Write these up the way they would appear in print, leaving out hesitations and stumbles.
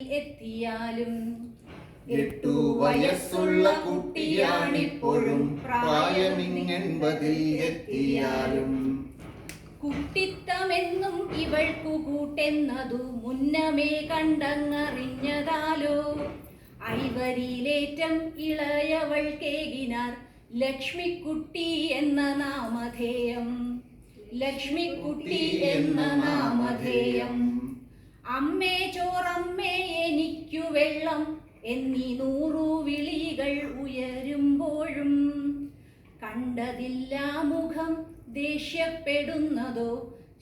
എത്തിയാലും 8 വയസ്സുള്ള കുട്ടിയാണിപ്പോഴും പ്രായമിങ്ങെൺപതിൽ എത്തിയാലും കുട്ടിത്തമെന്നും ഇവൾക്കു കൂട്ടെന്നതു മുന്നമേ കണ്ടങ്ങറിഞ്ഞതാലോ ഐവരിയിലേറ്റം ഇളയവൾ കേകിനാർ ലക്ഷ്മിക്കുട്ടി എന്ന നാമധേയം. ലക്ഷ്മിക്കുട്ടി എന്ന നാമധേയം. അമ്മേ ചോറമ്മേ എനിക്കു വെള്ളം എന്നീ 100 വിളികൾ ഉയരുമ്പോഴും കണ്ടതില്ല മുഖം ദേഷ്യപ്പെടുന്നതോ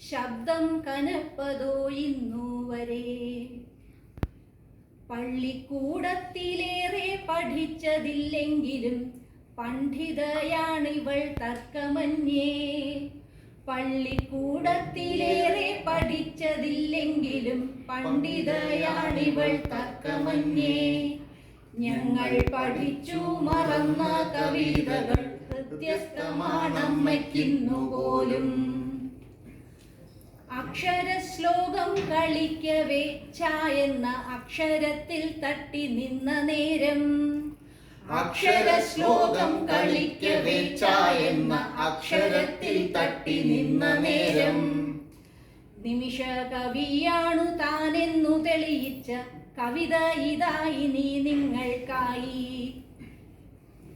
ശബ്ദം കനപ്പതോ ഇന്നുവരെ. പള്ളിക്കൂടത്തിലേറെ പഠിച്ചതില്ലെങ്കിലും പണ്ഡിതയാണിവൾ തർക്കമന്യേ. പള്ളിക്കൂടത്തിലേറെ പഠിച്ചതില്ലെങ്കിലും പണ്ഡിതയാണിവൾ തർക്കമന്യേ. ഞങ്ങൾ പഠിച്ചു മറന്ന കവിതകൾ വ്യത്യസ്തമാണമ്മയ്ക്കിന്നു പോലും. അക്ഷരശ്ലോകം കളിക്കവേ ചായെന്ന അക്ഷരത്തിൽ തട്ടി നിന്ന നേരം. അക്ഷരശ്ലോകം കളിക്കവേ ചായെന്ന അക്ഷരത്തിൽ തട്ടി നിന്ന നേരം നിമിഷ കവിയാണു താനെന്നു തെളിയിച്ച കവിത ഇതായി നീ നിങ്ങൾക്കായി.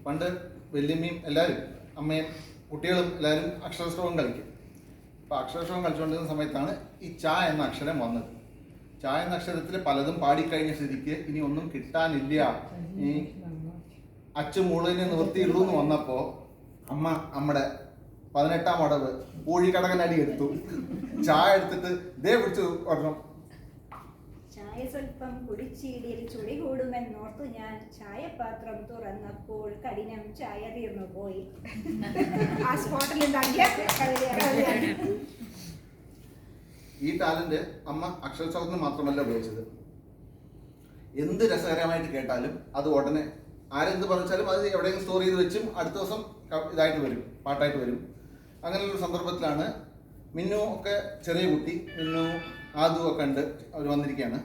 പണ്ട് വല്യമ്മയും എല്ലാവരും അമ്മയും കുട്ടികളും എല്ലാവരും അക്ഷരശ്ലോകം കളിക്കും. അപ്പോൾ അക്ഷരശ്ലോകം കളിച്ചുകൊണ്ടിരുന്ന സമയത്താണ് ഈ ച എന്ന അക്ഷരം വന്നത്. ച എന്ന അക്ഷരത്തിൽ പലതും പാടിക്കഴിഞ്ഞ സ്ഥിതിക്ക് ഇനി ഒന്നും കിട്ടാനില്ല, ഈ അച്ചുമൂളിനെ നിവൃത്തിയുള്ളൂ എന്ന് വന്നപ്പോൾ അമ്മ നമ്മുടെ 18-ാം അടവ് പൂഴിക്കടകനടി എടുത്തു. ചായ എടുത്തിട്ട് ദേ പിടിച്ചു പറഞ്ഞു. ചായ സ്വല്പം കുടിച്ചീടിയിൽ ചുടി കൂടുമെന്നോർത്തു ഞാൻ ചായപാത്രം തുറന്നപ്പോൾ കഠിനം ചായ തീർന്നു പോയി. ആ സ്പോട്ടിൽ ഈ ടാലന്റ് അമ്മ അക്ഷരശ്ലോകത്തിന് മാത്രമല്ല ഉപയോഗിച്ചത്. എന്ത് രസകരമായിട്ട് കേട്ടാലും അത് ഉടനെ ആരെന്ത് പറഞ്ഞാലും അത് എവിടെയെങ്കിലും സ്റ്റോർ ചെയ്ത് വെച്ചും അടുത്ത ദിവസം ഇതായിട്ട് വരും, പാട്ടായിട്ട് വരും. അങ്ങനെയുള്ള സന്ദർഭത്തിലാണ് മിന്നു ഒക്കെ ചെറിയ കുട്ടി, മിന്നു ആദു ഒക്കെ ഉണ്ട്, അവർ വന്നിരിക്കുകയാണ്.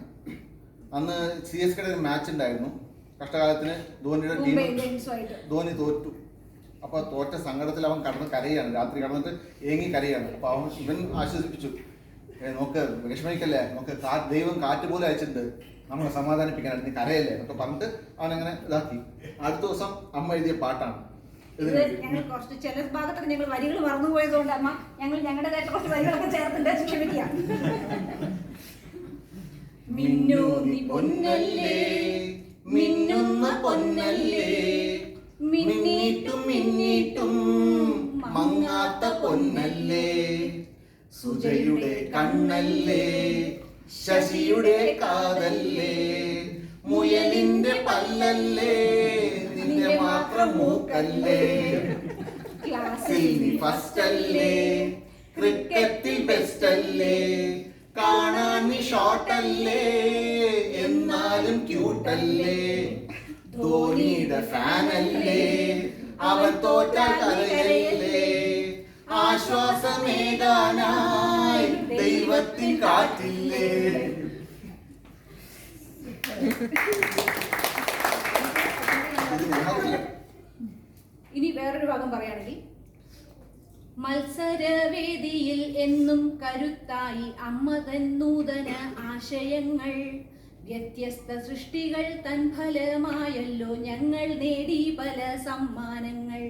അന്ന് CSKയുടെ ഒരു മാച്ച് ഉണ്ടായിരുന്നു. കഷ്ടകാലത്തിന് ധോണിയുടെ ടീം ധോണി തോറ്റു. അപ്പോൾ തോറ്റ സങ്കടത്തിൽ അവൻ കടന്ന് കരയാണ്, രാത്രി കടന്നിട്ട് ഏങ്ങി കരയാണ്. അപ്പോൾ ഇവൻ ആശ്വസിപ്പിച്ചു, നോക്ക് വിഷമിക്കല്ലേ, നോക്ക് ദൈവം കാറ്റ് പോലെ അയച്ചിട്ടുണ്ട്, നമ്മളെ സമാധാനിപ്പിക്കാനായിട്ട്, നീ കരയല്ലേ എന്നൊക്കെ പറഞ്ഞിട്ട് അവനങ്ങനെ ഇതാക്കി. അടുത്ത ദിവസം അമ്മ എഴുതിയ പാട്ടാണ്. ഞങ്ങൾ കുറച്ച് ചില ഭാഗത്തൊക്കെ ഞങ്ങൾ വരികൾ മറന്നുപോയതുകൊണ്ട് അമ്മ ഞങ്ങൾ ഞങ്ങളുടേതായിട്ട് കുറച്ച് വരികളൊക്കെ ചേർത്തിട്ട് ക്ഷമിക്കുക. മിന്നു നീ പൊന്നല്ലേ, മിന്നുന്ന പൊന്നല്ലേ, മിന്നിട്ടും മിന്നിട്ടും മങ്ങാത്ത പൊന്നല്ലേ, സുജയുടെ കണ്ണല്ലേ, ശശിയുടെ കാതല്ലേ, മുയലിന്റെ പല്ലല്ലേ, നിന്റെ മാത്രം മൂക്കല്ലേ, ക്ലാസ്സിൽ നീ ഫസ്റ്റ് അല്ലേ, ക്രിക്കറ്റിൽ ബെസ്റ്റ് അല്ലേ, കാണാൻ നീ ഷോർട്ട് അല്ലേ, എന്നാലും ക്യൂട്ടല്ലേ, ധോണിയുടെ ഫാനല്ലേ, അവൻ തോറ്റാൽ കരയല്ലേ, ആശ്വാസമേകാനായി ദൈവത്തിൻ കാറ്റില്ലേ. ഇനി വേറൊരു ഭാഗം പറയുകയാണെങ്കിൽ, മത്സരവേദിയിൽ എന്നും കരുത്തായി അമ്മ തൻ നൂതന ആശയങ്ങൾ, വ്യത്യസ്ത സൃഷ്ടികൾ തൻ ഫലമായല്ലോ ഞങ്ങൾ നേടി പല സമ്മാനങ്ങൾ.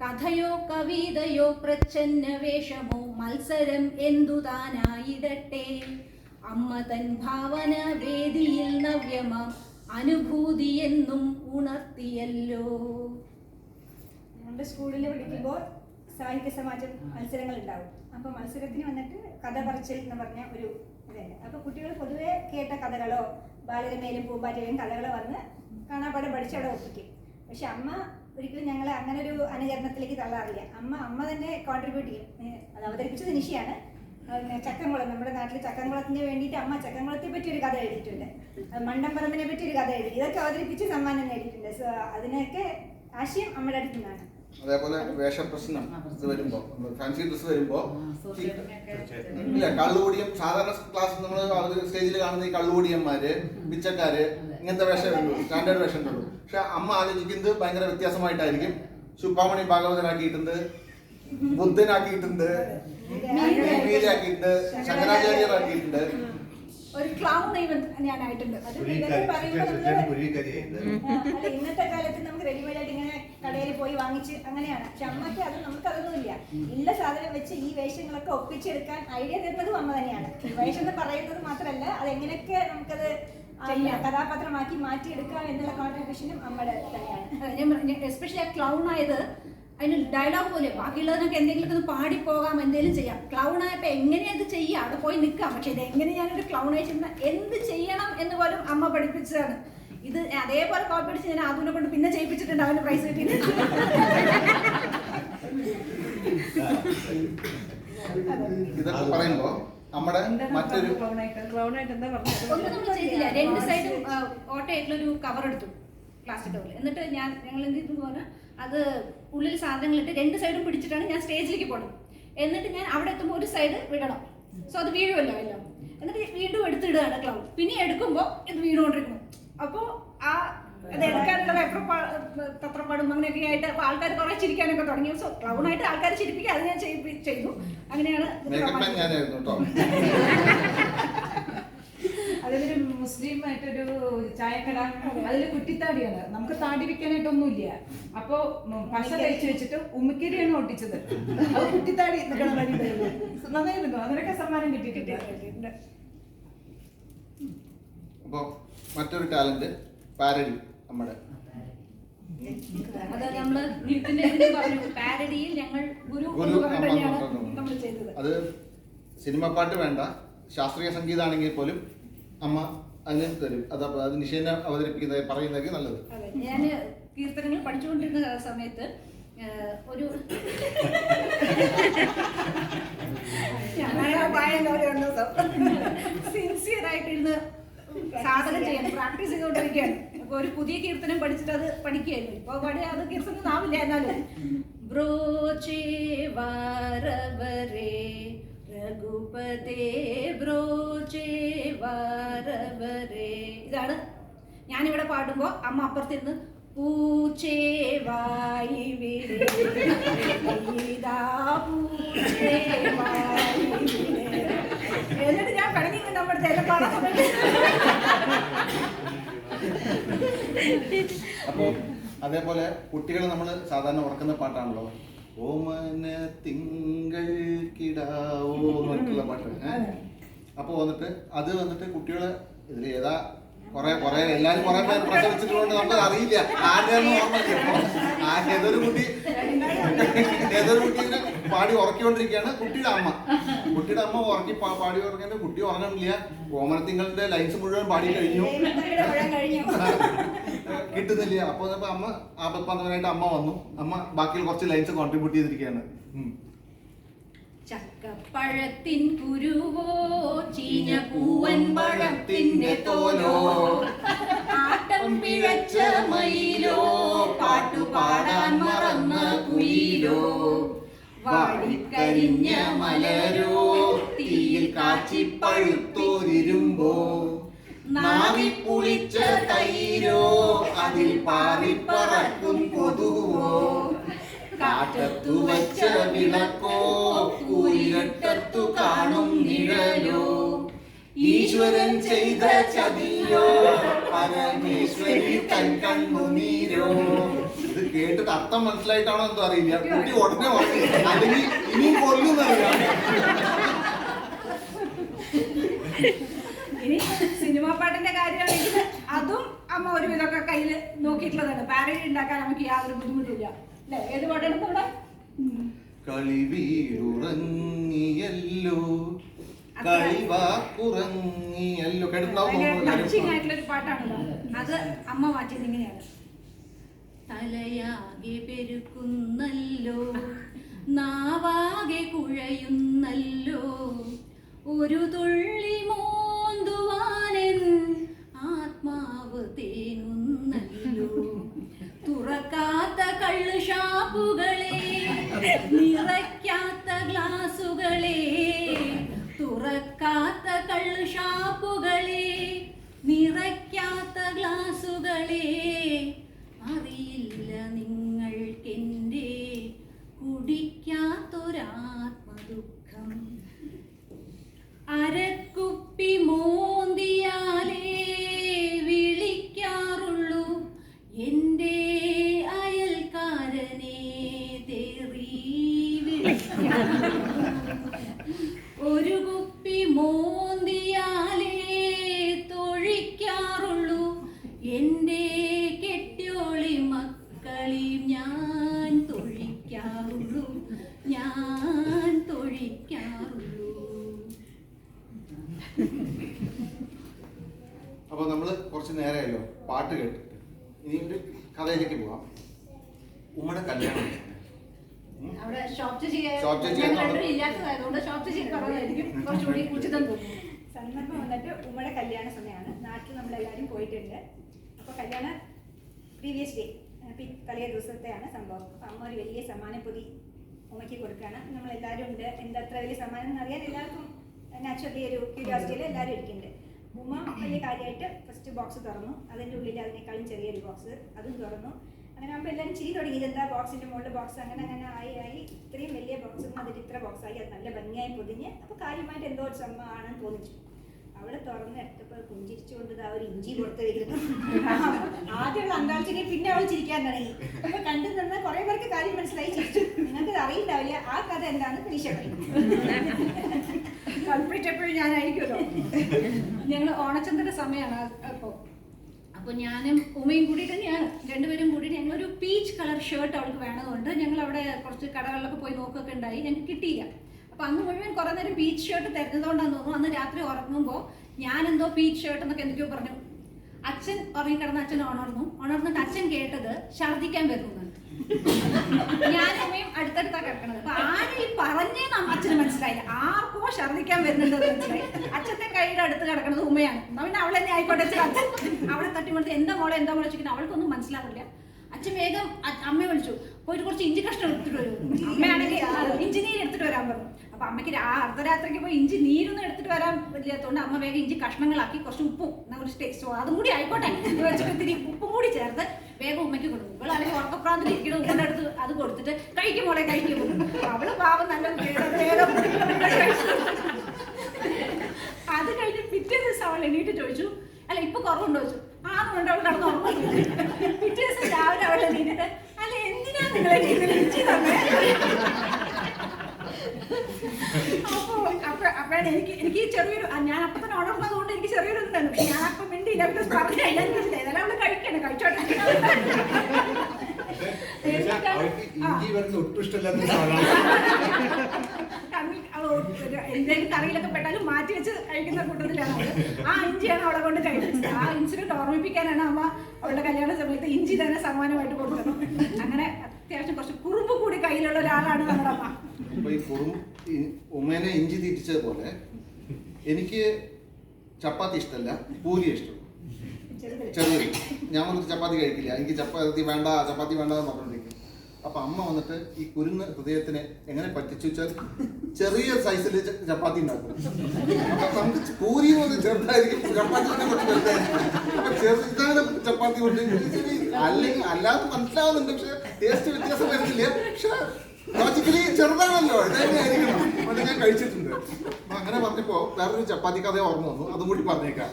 കഥയോ കവിതയോ പ്രച്ഛന്ന വേഷമോ മത്സരം എന്തു താനായിടട്ടെ, അമ്മ തൻ ഭാവന വേദിയിൽ നവ്യമാം അനുഭൂതി എന്നും ഉണർത്തിയല്ലോ. ഞങ്ങളുടെ സ്കൂളിൽ പഠിക്കുമ്പോൾ സാഹിത്യ സമാജം മത്സരങ്ങൾ ഉണ്ടാവും. അപ്പോൾ മത്സരത്തിന് വന്നിട്ട് കഥ പറച്ചിൽ എന്ന് പറഞ്ഞ ഒരു ഇതുണ്ട്. അപ്പോൾ കുട്ടികൾ പൊതുവെ കേട്ട കഥകളോ ബാലരമയിലും പൂമ്പാറ്റയിലും കഥകളോ വന്ന് കാണാപ്പാടം പഠിച്ച് അവിടെ ഒപ്പിക്കും. പക്ഷെ അമ്മ ഒരിക്കലും ഞങ്ങളെ അങ്ങനെ ഒരു അനുകരണത്തിലേക്ക് തള്ളാറില്ല. അമ്മ തന്നെ കോൺട്രിബ്യൂട്ട് ചെയ്യും. അത് അവതരിപ്പിച്ചത് നിഷിയാണ്. ചക്കംകുളം, നമ്മുടെ നാട്ടിൽ ചക്കംകുളത്തിന് വേണ്ടിയിട്ട് അമ്മ ചക്കംകുളത്തെ പറ്റി ഒരു കഥ എഴുതിയിട്ടുണ്ട്, മണ്ടംപറമ്പിനെ പറ്റി ഒരു കഥ എഴുതി, ഇതൊക്കെ അവതരിപ്പിച്ച് സമ്മാനം നേടിയിട്ടുണ്ട്. സോ അതിനൊക്കെ ആശയം അമ്മയുടെ അടുത്ത് നിന്നാണ്. അതേപോലെ വേഷപ്രശ്നം ഇത് വരുമ്പോ ഫാൻസി ഡ്രസ് വരുമ്പോ ഇല്ല കള്ളുകൂടിയം സാധാരണ ക്ലാസ് നമ്മൾ സ്റ്റേജിൽ കാണുന്ന ഈ കള്ളുകൂടിയന്മാര് പിച്ചക്കാര് ഇങ്ങനത്തെ വേഷം ഉള്ളൂ, സ്റ്റാൻഡേർഡ് വേഷം ഉള്ളൂ. പക്ഷെ അമ്മ ആലോചിക്കുന്നത് ഭയങ്കര വ്യത്യാസമായിട്ടായിരിക്കും. ശുപ്പാമണി ഭാഗവതനാക്കിയിട്ടുണ്ട്, ബുദ്ധനാക്കിയിട്ടുണ്ട്, മീരാക്കിയിട്ടുണ്ട്, ശങ്കരാചാര്യരാക്കിയിട്ടുണ്ട്. ഒരു ക്ലൗൺ ഈവൻ ഞാനായിട്ടുണ്ട്. അത് ഇന്നത്തെ കാലത്ത് നമുക്ക് റെഡിമെയ്ഡ് ആയിട്ട് ഇങ്ങനെ കടയിൽ പോയി വാങ്ങിച്ച് അങ്ങനെയാണ്. പക്ഷെ അമ്മയ്ക്ക് അത് നമുക്കതൊന്നുമില്ല. ഇല്ല സാധനം വെച്ച് ഈ വേഷങ്ങളൊക്കെ ഒപ്പിച്ചെടുക്കാൻ ഐഡിയ തരുന്നതും അമ്മ തന്നെയാണ്. വേഷം എന്ന് പറയുന്നത് മാത്രമല്ല, അത് എങ്ങനെയൊക്കെ നമുക്കത് കഥാപാത്രമാക്കി മാറ്റിയെടുക്കാം എന്നുള്ള കോൺട്രിബ്യൂഷനും അമ്മയുടെ തന്നെയാണ്. എസ്പെഷ്യലി ആ ക്ലൗൺ ആയത് അതിന് ഡയലോഗ് പോലെ ബാക്കിയുള്ളതിനൊക്കെ എന്തെങ്കിലുമൊക്കെ ഒന്ന് പാടിപ്പോകാം, എന്തെങ്കിലും ചെയ്യാം. ക്ലൗൺ ആയപ്പോൾ എങ്ങനെയാ ഇത് ചെയ്യാം, അവിടെ പോയി നിൽക്കാം. പക്ഷെ ഇത് എങ്ങനെ ഞാനൊരു ക്ലൗൺ ആയിട്ട് എന്ത് ചെയ്യണം എന്ന് പോലും അമ്മ പഠിപ്പിച്ചതാണ്. ഇത് അതേപോലെ കോപ്പി അടിച്ച് ഞാൻ ആദ്യം കൊണ്ട് പിന്നെ ചെയ്യിപ്പിച്ചിട്ടുണ്ട്, അവന് പ്രൈസ് കിട്ടിയിട്ട്. ഇതൊക്കെ പറയുമ്പോ നമ്മുടെ മറ്റൊരു ഒന്നും നമ്മൾ ചെയ്തില്ല. രണ്ട് സൈഡും ഓട്ടയായിട്ടുള്ളൊരു കവർ എടുത്തു, പ്ലാസ്റ്റിക് കവറിൽ. എന്നിട്ട് ഞങ്ങൾ എന്ത് ചെയ്തു പറഞ്ഞാൽ അത് ഉള്ളിൽ സാധനങ്ങളിട്ട് രണ്ട് സൈഡും പിടിച്ചിട്ടാണ് ഞാൻ സ്റ്റേജിലേക്ക് പോകുന്നത്. എന്നിട്ട് ഞാൻ അവിടെ എത്തുമ്പോൾ ഒരു സൈഡ് വിടണം, സോ അത് വീഴുമല്ലോ എല്ലാം. എന്നിട്ട് വീണ്ടും എടുത്തിടുകയാണ് ക്ലൗൺ. പിന്നെ എടുക്കുമ്പോൾ ഇത് വീണുകൊണ്ടിരിക്കുന്നു. അപ്പോൾ അത് എടുക്കാനുള്ള തത്രപ്പാടും അങ്ങനെയൊക്കെ ആയിട്ട് ആൾക്കാർ കുറെ ചിരിക്കാനൊക്കെ തുടങ്ങി. സോ ക്ലൗണായിട്ട് ആൾക്കാർ ചിരിപ്പിക്കുക, അത് ഞാൻ ചെയ്തു. അങ്ങനെയാണ്. അതൊരു മുസ്ലിം ആയിട്ടൊരു ചായക്കട, അതിൽ കുറ്റിത്താടിയാണ്. നമുക്ക് താടി വെക്കാനായിട്ടൊന്നുമില്ല. അപ്പൊ പശ തയ്ച്ചു വെച്ചിട്ട് ഉമ്മിക്കരിയാണ് ഒട്ടിച്ചത്. അത് കുറ്റിത്താടി നന്നായിരുന്നു. അതിനൊക്കെ സമ്മാനം കിട്ടിയിട്ടുണ്ട്. അപ്പൊ മറ്റൊരു ടാലന്റ് പാരഡി നമ്മുടെ അത് നമ്മള് മ്യൂട്ടിന്റെ പറഞ്ഞു. പാരഡിയിൽ ഞങ്ങൾ ഗുരു തന്നെയാണ് നമ്മൾ ചെയ്തത്. അത് സിനിമ പാട്ട് വേണ്ട, ശാസ്ത്രീയ സംഗീതമാണെങ്കിൽ പോലും അമ്മ അതിന് തരും. അത് നിഷേധ അവതരിപ്പിക്കുന്നത് പറയുന്നതൊക്കെ നല്ലത്. അതെ, ഞാൻ കീർത്തനങ്ങൾ പഠിച്ചുകൊണ്ടിരുന്ന സമയത്ത് ഒരു സിൻസിയർ ആയിട്ടിരുന്ന് സാധന ചെയ്യാൻ പ്രാക്ടീസ് ചെയ്തുകൊണ്ടിരിക്കുകയാണ്. അപ്പൊ ഒരു പുതിയ കീർത്തനം പഠിച്ചിട്ട് അത് പഠിക്കുകയായിരുന്നു. ഇപ്പൊ പാടിയ അത് കീർത്തനം ആവില്ല. എന്നാലും ബ്രോചേ വാരവരേ രഘുപതേ ബ്രോചേ വാരവരേ. ഇതാണ് ഞാനിവിടെ പാടുമ്പോ അമ്മ അപ്പുറത്തിരുന്ന് പൂച്ചേ വായി വിരേ പൂച്ചേ വായി വിരേ. എന്നിട്ട് ഞാൻ കടങ്ങി നമ്മുടെ ചില പാടാൻ സമയത്ത്. അപ്പോ അതേപോലെ കുട്ടികൾ നമ്മൾ സാധാരണ ഉറക്കുന്ന പാട്ടാണല്ലോ, ഓമന തിങ്കൾ കിടാവോ എന്നുള്ള പാട്ട്. അപ്പൊ വന്നിട്ട് കുട്ടികള് ഇതിൽ ഏതാ കുറെ എല്ലാരും കുറെ പേര് പ്രസവിച്ചിട്ടുകൊണ്ട് നമുക്ക് അറിയില്ല ആരുടെയൊന്നും ഓർമ്മയില്ല. ഏതൊരു കുട്ടി ഇങ്ങനെ പാടി ഉറക്കിക്കൊണ്ടിരിക്കുകയാണ്. കുട്ടിയുടെ അമ്മ ഉറക്കി പാടി ഉറക്കേണ്ട, കുട്ടി ഉറങ്ങണില്ല. ഓമനത്തിങ്കളുടെ ലൈൻസ് മുഴുവൻ പാടി കഴിഞ്ഞു, കിട്ടുന്നില്ല. അപ്പൊ അമ്മ ആപത്പന്തനായിട്ട് അമ്മ വന്നു. അമ്മ ബാക്കിയുള്ള കുറച്ച് ലൈൻസ് കോൺട്രിബ്യൂട്ട് ചെയ്തിരിക്കുകയാണ്. ചക്കപ്പഴത്തിൻ കുരുവോ ചീഞ്ഞ പൂവൻ പഴത്തിന്റെ തോലോ ആട്ടം പിഴച്ച മയിലോ പാട്ടുപാടാൻ മറന്ന കുയിലോ വാടിക്കരിഞ്ഞ മലരോ തീയിൽ കാച്ചിപ്പഴുത്തോരിരുമ്പോ നാവിപ്പുളിച്ച തൈരോ അതിൽ പാറിപ്പറക്കും കൊതുവോ കാറ്റത്തു വച്ച വിളക്കോ കൂരിരട്ടത്തു കാണും നിഴലോ ഈശ്വരൻ ചെയ്ത ചതിയോ പരമേശ്വരി തൻ കണ്ണുനീരോ. ഇത് കേട്ടിട്ട് അർത്ഥം മനസ്സിലായിട്ടാണോ എന്തോ അറിയില്ല. കുട്ടി ഉടനെ അല്ലെങ്കിൽ ഇനിയും കൊല്ലുന്നറിയാം. ഇനി സിനിമാ പാട്ടിന്റെ കാര്യമാണെങ്കിൽ അതും അമ്മ ഒരു വിധമൊക്കെ കയ്യിൽ നോക്കിയിട്ടുള്ളതാണ്. പാരഡി ഉണ്ടാക്കാൻ നമുക്ക് യാതൊരു ബുദ്ധിമുട്ടില്ല. ഏത് പാട്ടാണ് ഇവിടെ? കളിവീടുറങ്ങിയല്ലോ കളിവാക്കുറങ്ങിയല്ലോ. ആയിട്ടുള്ളൊരു പാട്ടാണല്ലോ. അത് അമ്മ മാറ്റിയത് ഇങ്ങനെയാണ്. തലയാകെ പെരുക്കുന്നല്ലോ നാവാകെ കുഴയുന്നല്ലോ ഒരു തുള്ളി മോന്തുവാനൻ ആത്മാവ് തേങ്ങുന്നല്ലോ തുറക്കാത്ത കള്ള് ഷാപ്പുകൾ നിറയ്ക്കാത്ത ഗ്ലാസുകളെ, തുറക്കാത്ത കള്ളുഷാപ്പുകളെ, നിറയ്ക്കാത്ത ഗ്ലാസുകളെ, അറിയില്ല നിങ്ങൾക്കെന്റെ കുടിക്കാത്തൊരാത്മദുഃഖം. അരക്കുപ്പി മോന്തിയാലേ വിളിക്കാറുള്ളൂ എൻ്റെ അയൽക്കാരനെ തെറി വിളിക്കാറുള്ളൂ. ഒരു കുപ്പി മോന്തിയാലേ തൊഴിക്കാറുള്ളൂ എൻ്റെ കെട്ടിയോളി മക്കളെയും ഞാൻ തൊഴിക്കാറുള്ളൂ, ഞാൻ തൊഴിക്കാറുള്ളൂ. അപ്പോൾ നമ്മൾ കുറച്ച് നേരമായല്ലോ പാട്ട് കേട്ടിട്ട്, ഇനി ഒരു കഥയിലേക്ക് പോവാം. ഉമ്മയുടെ കല്യാണം അവിടെ ഷോപ്പ് ഷോപ്പ് ചേച്ചി ഇല്ലാത്തതായതുകൊണ്ട് ഷോപ്പ് ചേച്ചി പറഞ്ഞതായിരിക്കും കുറച്ചുകൂടി ഉചിതം തോന്നുന്നു. സന്ദർഭം വന്നിട്ട് ഉമ്മയുടെ കല്യാണ സമയമാണ്. നാട്ടിൽ നമ്മളെല്ലാവരും പോയിട്ടുണ്ട്. അപ്പോൾ കല്യാണം പ്രീവിയസ് ഡേ, തലേ ദിവസത്തെയാണ് സംഭവം. അപ്പോൾ അമ്മ ഒരു വലിയ സമ്മാനപ്പൊതി ഉമ്മയ്ക്ക് കൊടുക്കുകയാണ്. നമ്മളെല്ലാവരും ഉണ്ട്. എന്താ അത്ര വലിയ സമ്മാനം എന്നറിയാൻ എല്ലാവർക്കും നാച്ചുറലി ഒരു ക്യൂരിയോസിറ്റിയിൽ എല്ലാവരും ഇരിക്കുന്നുണ്ട്. ഉമ്മ വലിയ കാര്യമായിട്ട് ഫസ്റ്റ് ബോക്സ് തുറന്നു. അതിൻ്റെ ഉള്ളിൽ അതിനേക്കാളും ചെറിയൊരു ബോക്സ്, അതും തുറന്നു. അങ്ങനെ ആകുമ്പോൾ എല്ലാവരും ചിരി തുടങ്ങി. ഇതെന്താ ബോക്സിൻ്റെ മുകളിൽ ബോക്സ്, അങ്ങനെ അങ്ങനെ ആയി ഇത്രയും വലിയ ബോക്സ് അതിൽ ഇത്ര ബോക്സായി. അത് നല്ല ഭംഗിയായി പൊതിഞ്ഞ് അപ്പോൾ കാര്യമായിട്ട് എന്തോ ഒരു സംഭവമാണെന്ന് തോന്നിച്ചു. അവള് തുറന്ന് എടുത്തപ്പോൾ പുഞ്ചിരിച്ചുകൊണ്ട് ആ ഒരു ഇഞ്ചി കൊടുത്ത് വയ്ക്കുന്നു. ആദ്യമുള്ള അന്താഴ്ചയ്ക്ക് പിന്നെ അവൾ ചിരിക്കാൻ തുടങ്ങി. അപ്പൊ കണ്ടു നിന്ന് കുറെ പേർക്ക് കാര്യം മനസ്സിലായി, ചിരിച്ചു. നിങ്ങൾക്ക് അറിയിണ്ടാവില്ല ആ കഥ എന്താണെന്ന് ഫിനിഷ് പറയും. കൾപ്രിറ്റ് എപ്പോഴും ഞാനായിരിക്കുമല്ലോ. ഞങ്ങൾ ഓണച്ചന്തയുടെ സമയമാണ് അപ്പോൾ ഞാനും ഉമ്മയും കൂടി തന്നെയാണ്, രണ്ടുപേരും കൂടിയിട്ട് ഞങ്ങളൊരു പീച്ച് കളർ ഷർട്ട് അവൾക്ക് വേണതുകൊണ്ട് ഞങ്ങൾ അവിടെ കുറച്ച് കടകളിലൊക്കെ പോയി നോക്കുകയൊക്കെ ഉണ്ടായി. ഞങ്ങൾക്ക് കിട്ടിയില്ല. അപ്പോൾ അന്ന് മുഴുവൻ കുറേ നേരം പീച്ച് ഷർട്ട് തരുന്നതുകൊണ്ടാന്ന് തോന്നുന്നു. അന്ന് രാത്രി ഉറങ്ങുമ്പോൾ ഞാനെന്തോ പീച്ച് ഷർട്ട് എന്നൊക്കെ എന്തൊക്കെയോ പറഞ്ഞു. അച്ഛൻ ഉറങ്ങിക്കിടന്ന് അച്ഛൻ ഉണർന്നിട്ട് അച്ഛൻ കേട്ടത് ഛർദ്ദിക്കാൻ വരുന്നുണ്ട്. ഞാനമ്മയും അടുത്തടുത്താണ് കിടക്കണത്. അപ്പൊ ആരും ഈ പറഞ്ഞേ അച്ഛന് മനസ്സിലായില്ല. ആർക്കോ ഛർദ്ദിക്കാൻ വരുന്നുണ്ട് മനസ്സിലായി. അച്ഛന്റെ കൈയുടെ അടുത്ത് കിടക്കണത് ഉമ്മയാണ്. പിന്നെ അവളെ തന്നെ ആയിക്കോട്ടെ അച്ഛൻ അവളെ തട്ടിമുടുത്ത് എന്താ മോളെ ചോദിക്കുന്നത് അവൾക്കൊന്നും മനസ്സിലാവില്ല. അച്ഛൻ വേഗം അമ്മയെ വിളിച്ചു, പോയിട്ട് കുറച്ച് ഇഞ്ചി കഷ്ണം എടുത്തിട്ട് വരും. അമ്മയാണെങ്കിൽ ഇഞ്ചി നീര് എടുത്തിട്ട് വരാൻ പറഞ്ഞു. അപ്പൊ അമ്മയ്ക്ക് അർദ്ധരാത്രിക്ക് പോയി ഇഞ്ചി നീരൊന്നും എടുത്തിട്ട് വരാൻ പറ്റില്ലാത്തതുകൊണ്ട് അമ്മ വേഗം ഇഞ്ചി കഷ്ണങ്ങളാക്കി കുറച്ച് ഉപ്പും കുറച്ച് ടേസ്റ്റോ അതും കൂടി ആയിക്കോട്ടെ വെച്ചിട്ട് ഇത്തിരി ഉപ്പും കൂടി ചേർത്ത് വേഗം ഉമ്മയ്ക്ക് കൊടുക്കും. ഇവൾ അല്ലെങ്കിൽ ഉറക്കപ്രാന്തിലിരിക്കണം. ഉമ്മയുടെ അടുത്ത് അത് കൊടുത്തിട്ട് കഴിക്കും മോളെ കഴിക്കും. അവള് പാവം നല്ല വേഗം അത് കഴിഞ്ഞ് പിറ്റേ ദിവസം അവൾ എണീറ്റ് ചോദിച്ചു, അല്ല ഇപ്പൊ കുറവുണ്ടോ ചോദിച്ചു. ആന്നുകൊണ്ട് അവൾ കടന്നു ഉറങ്ങുന്നു. പിറ്റേ ദിവസം രാവിലെ അവളെ എണീറ്റിട്ട് അല്ല എന്തിനാ നിങ്ങളെ ഇഞ്ചി തന്നെ. അപ്പോഴാണ് എനിക്ക് ചെറിയൊരു ഞാൻ അപ്പം തന്നെ ഉണർന്നത് കൊണ്ട് എനിക്ക് ചെറിയൊരു ഇതുണ്ടായിരുന്നു. പക്ഷെ ഞാൻ അപ്പം മിണ്ടിയില്ല. പറഞ്ഞു ഇതെല്ലാം അവള് കഴിക്കണം, കഴിച്ചോട്ടെ. എന്തെങ്കിലും കറിയിലൊക്കെ പെട്ടാലും മാറ്റി വെച്ച് കഴിക്കുന്ന കൂട്ടത്തിലാണ് അവള്. ആ ഇഞ്ചിയാണ് അവളെ കൊണ്ട് കഴിച്ചത്. ആ ഇൻസിഡന്റ് ഓർമ്മിപ്പിക്കാനാണ് അമ്മ അവളുടെ കല്യാണ സമയത്ത് ഇഞ്ചി തന്നെ സമ്മാനമായിട്ട് കൊടുക്കണം. അങ്ങനെ അത്യാവശ്യം കുറച്ച് കുറുമ്പ് കൂടി കയ്യിലുള്ള ഒരാളാണ് നമ്മുടെ അമ്മ. അപ്പൊ ഈ ഉമ്മേനെ ഇഞ്ചി തീറ്റിച്ചതുപോലെ എനിക്ക് ചപ്പാത്തി ഇഷ്ടമല്ല, പൂരി ഇഷ്ടം. ചെറിയ ഞാൻ വന്നിട്ട് ചപ്പാത്തി കഴിക്കില്ല, എനിക്ക് ചപ്പാത്തി വേണ്ട എന്ന് പറഞ്ഞോണ്ടിരിക്കും. അപ്പൊ അമ്മ വന്നിട്ട് ഈ കുരുന്ന് ഹൃദയത്തിനെ എങ്ങനെ പറ്റിച്ചു വെച്ചാൽ ചെറിയ സൈസിൽ ചപ്പാത്തി ഉണ്ടാക്കും. അപ്പൊ നമുക്ക് പൂരി കൊണ്ട് ചെറുതായിരിക്കും, ചപ്പാത്തി കൊണ്ട് കുറച്ച് ചെറുതായിരിക്കും. അപ്പൊ ചെറുതാണ് ചപ്പാത്തി കൊണ്ട് അല്ലെങ്കിൽ അല്ലാതെ മനസ്സിലാവുന്നുണ്ട്, പക്ഷെ ടേസ്റ്റ് വ്യത്യാസം വരുന്നില്ല. പക്ഷെ ലോജിക്കലി ചെറുതാണല്ലോ, ഇതായിരിക്കണം. അതുകൊണ്ട് ഞാൻ കഴിച്ചിട്ടുണ്ട്. അപ്പൊ അങ്ങനെ പറഞ്ഞപ്പോ വേറൊരു ചപ്പാത്തി കഥ ഓർമ്മ വന്നു, അതും കൂടി പറഞ്ഞേക്കാം.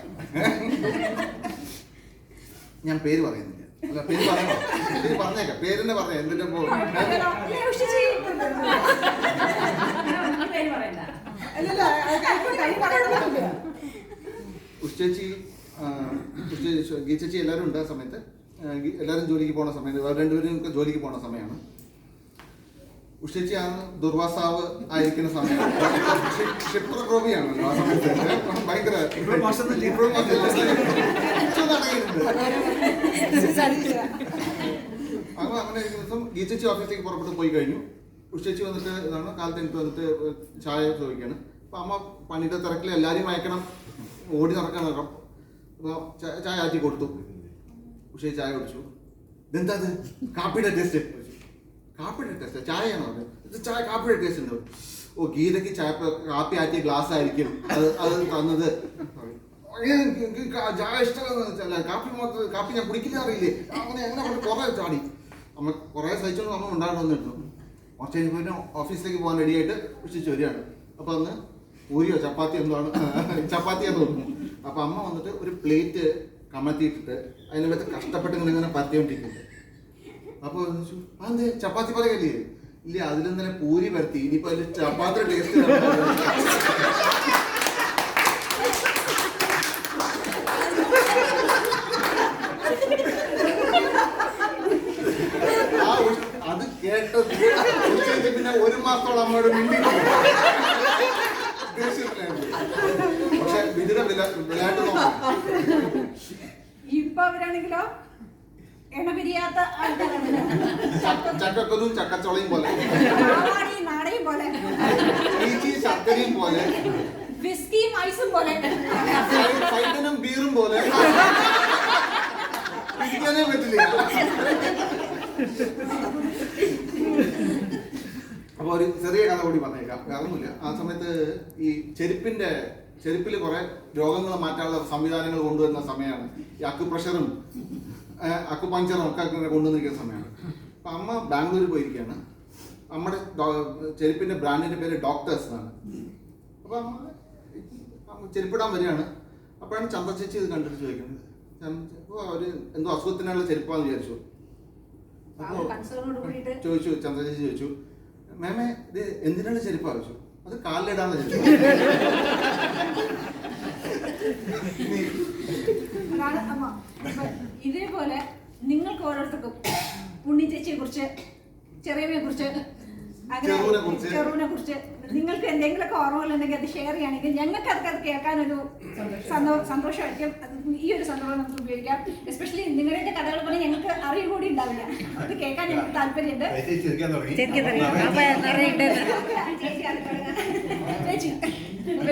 ഞാൻ പേര് പറയുന്നില്ല. അല്ല പേര് പറയണോ? പേര് പറഞ്ഞേക്കാം, പേരെന്നെ പറയാം. എന്തിന്റെ ഉച്ചേച്ചി ഗീച്ചേച്ചി എല്ലാവരും ഉണ്ട് ആ സമയത്ത്. എല്ലാവരും ജോലിക്ക് പോണ സമയത്ത്, രണ്ടുപേരും ജോലിക്ക് പോണ സമയമാണ്. ഉച്ചേച്ചിയാണ് ദുർവാസാവ് ആയിരിക്കുന്ന സമയമാണ്. ക്ഷിപ്രകോപിയാണല്ലോ ആ സമയത്ത്. ഭയങ്കര അങ്ങനെ ഇരിക്കുന്ന ദിവസം ഗീച്ചേച്ചി ഓഫീസിലേക്ക് പുറപ്പെട്ട് പോയി കഴിഞ്ഞു. ഉച്ചേച്ചി വന്നിട്ട് ഇതാണ് കാലത്ത് എനിക്ക് വന്നിട്ട് ചായ ചോദിക്കുകയാണ്. അപ്പൊ അമ്മ പണിയുടെ തിരക്കിൽ എല്ലാവരും അയക്കണം, ഓടി നടക്കാൻ നോക്കാം. അപ്പോൾ ചായ ആറ്റി കൊടുത്തു. ഉച്ചേച്ചി ചായ കുടിച്ചു. ഇതെന്താ അത് കാപ്പിയുടെ ടേസ്റ്റ്? കാപ്പിയുടെ ടേസ്റ്റ് ചായയാണോ അത്? ഇത് ചായ കാപ്പിയുടെ ടേസ്റ്റ് ഉണ്ട്. ഓ ഗീതയ്ക്ക് ചായ കാപ്പി ആറ്റിയ ഗ്ലാസ് ആയിരിക്കും അത് തന്നത്. ചായ ഇഷ്ടമല്ല, കാപ്പി ഞാൻ കുടിക്കുന്ന അറിയില്ലേ അങ്ങനെ കൊണ്ട് കുറെ ചാടി. അമ്മ കുറെ സഹിച്ചോണ്ട് അമ്മ ഉണ്ടാകണമെന്നിട്ടു. കുറച്ച് കഴിഞ്ഞപ്പോൾ ഓഫീസിലേക്ക് പോകാൻ റെഡിയായിട്ട് ഉച്ചിച്ച് വരികയാണ്. അപ്പൊ അന്ന് പൂരിയോ ചപ്പാത്തിയോ എന്താണ് ചപ്പാത്തിയാന്ന് തോന്നുന്നു. അപ്പൊ അമ്മ വന്നിട്ട് ഒരു പ്ലേറ്റ് കമത്തിയിട്ടിട്ട് അതിനകത്ത് കഷ്ടപ്പെട്ട് ഇങ്ങനെ പരത്തിക്കൊണ്ടിരിക്കുന്നത്. അപ്പൊ അതെന്ത് ചപ്പാത്തി പോലെ കല്ലേ? ഇല്ല, അതിലും തന്നെ പൂരി പരത്തി. ഇനിയിപ്പോ അതിൽ ചപ്പാത്തി ടേസ്റ്റ് അത് കേട്ടത് പിന്നെ 1 മാസത്തോളം അമ്മയോട് മിണ്ടിയിട്ടുണ്ട്. പക്ഷെ വിധിയുടെ വിളയാട്ട് നോക്കാം. ഇപ്പൊ അവരാണെങ്കിലോ എണപിരിയാത്ത ആൾക്കാരാണ്. ചക്കക്കൊന്നും ചക്കച്ചോളയും പോലെ, നാടയും പോലെ, ഈച്ചി ശർക്കരയും പോലെ, വിസ്കിയും ഐസും പോലെ, സൈഡനും ബീറും പോലെ പിടിക്കാനേ പറ്റില്ല. അപ്പൊ ഒരു ചെറിയ കഥ കൂടി പറഞ്ഞേക്കാം. വേറൊന്നുമില്ല. ആ സമയത്ത് ഈ ചെരുപ്പിൽ കുറെ രോഗങ്ങൾ മാറ്റാനുള്ള സംവിധാനങ്ങൾ കൊണ്ടുവരുന്ന സമയമാണ്. ഈ അക്കുപ്രഷറും അക്കുപഞ്ചറും ഒക്കെ കൊണ്ടുവന്നിരിക്കുന്ന സമയമാണ്. അപ്പൊ അമ്മ ബാംഗ്ലൂരിൽ പോയിരിക്കുകയാണ്. നമ്മുടെ ചെരുപ്പിന്റെ ബ്രാൻഡിന്റെ പേര് ഡോക്ടേഴ്സ് എന്നാണ്. അപ്പൊ അമ്മ ചെരുപ്പിടാൻ വരികയാണ്. അപ്പോഴാണ് ചന്ത ചേച്ചി ഇത് കണ്ടിട്ട് ചോദിക്കുന്നത്. അവര് എന്തോ അസുഖത്തിനുള്ള ചെരുപ്പാന്ന് വിചാരിച്ചു. ചോദിച്ചു, ചന്ത ചേച്ചി ചോദിച്ചു, മാമേ ഇത് എന്തിനാണ് ചെരുപ്പ് ആവശ്യം? അത് കാലിലിടാന്ന് ചെരുപ്പ്. ഇതേപോലെ നിങ്ങൾക്ക് ഓരോരുത്തർക്കും ഉണ്ണി ചേച്ചിയെ കുറിച്ച്, ചെറിയമ്മയെ കുറിച്ച്, ചെറുവിനെ കുറിച്ച് നിങ്ങൾക്ക് എന്തെങ്കിലുമൊക്കെ ഓർമ്മകളുണ്ടെങ്കിൽ അത് ഷെയർ ചെയ്യുകയാണെങ്കിൽ ഞങ്ങൾക്ക് അത് കേൾക്കാനൊരു സന്തോഷമായിരിക്കും. ഈ ഒരു സന്ദർഭം നമുക്ക് ഉപയോഗിക്കാം. എസ്പെഷ്യലി നിങ്ങളുടെ കഥകൾ പോലെ ഞങ്ങൾക്ക് അറിവ് കൂടി ഉണ്ടാവില്ല. അത് കേൾക്കാൻ ഞങ്ങൾക്ക് താല്പര്യമുണ്ട്.